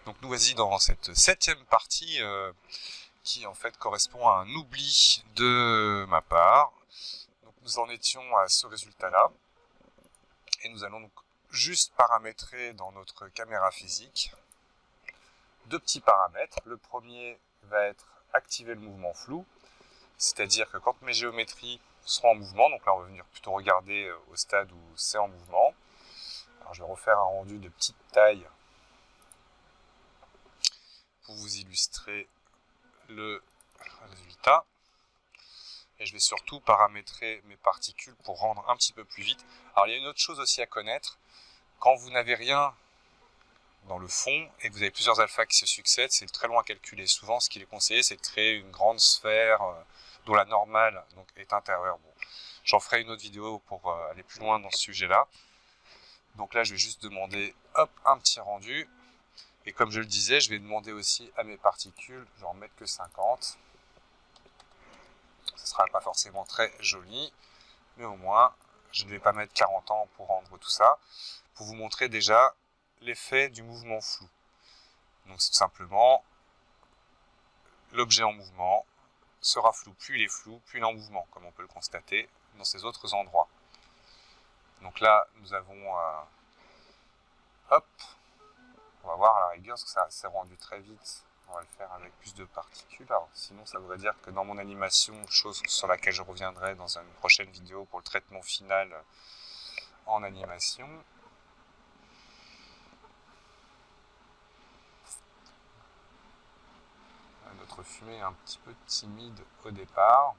Donc nous voici dans cette 7e partie qui en fait correspond à un oubli de ma part. Donc nous en étions à ce résultat-là. Et nous allons donc juste paramétrer dans notre caméra physique deux petits paramètres. Le premier va être activer le mouvement flou, c'est-à-dire que quand mes géométries seront en mouvement, donc là on va venir plutôt regarder au stade où c'est en mouvement. Alors je vais refaire un rendu de petite taille pour vous illustrer le résultat. Et je vais surtout paramétrer mes particules pour rendre un petit peu plus vite. Alors il y a une autre chose aussi à connaître. Quand vous n'avez rien dans le fond et que vous avez plusieurs alphas qui se succèdent, c'est très long à calculer. Souvent ce qu'il est conseillé, c'est de créer une grande sphère dont la normale donc, est intérieure. Bon, j'en ferai une autre vidéo pour aller plus loin dans ce sujet-là. Donc là je vais juste demander hop, un petit rendu. Et comme je le disais, je vais demander aussi à mes particules, je vais en mettre que 50. Ce ne sera pas forcément très joli, mais au moins, je ne vais pas mettre 40 ans pour rendre tout ça, pour vous montrer déjà l'effet du mouvement flou. Donc c'est tout simplement, l'objet en mouvement sera flou. Plus il est flou, plus il est en mouvement, comme on peut le constater dans ces autres endroits. Donc là, nous avons, hop, on va voir à la rigueur, parce que ça s'est rendu très vite. On va le faire avec plus de particules. Alors, sinon, ça voudrait dire que dans mon animation, chose sur laquelle je reviendrai dans une prochaine vidéo pour le traitement final en animation. Notre fumée est un petit peu timide au départ.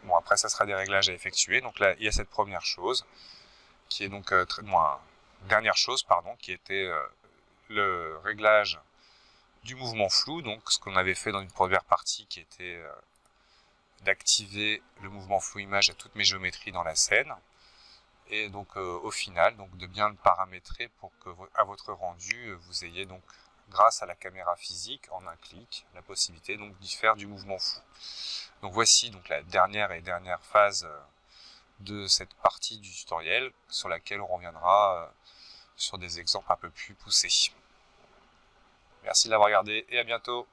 Bon, après, ça sera des réglages à effectuer. Donc là, il y a cette première chose, qui est donc dernière chose, pardon, qui était le réglage du mouvement flou. Donc, ce qu'on avait fait dans une première partie, qui était d'activer le mouvement flou image à toutes mes géométries dans la scène. Et donc, au final, donc, de bien le paramétrer pour que, à votre rendu, vous ayez donc, grâce à la caméra physique, en un clic, la possibilité donc d'y faire du mouvement flou. Donc voici donc la dernière phase de cette partie du tutoriel sur laquelle on reviendra sur des exemples un peu plus poussés. Merci de l'avoir regardé et à bientôt.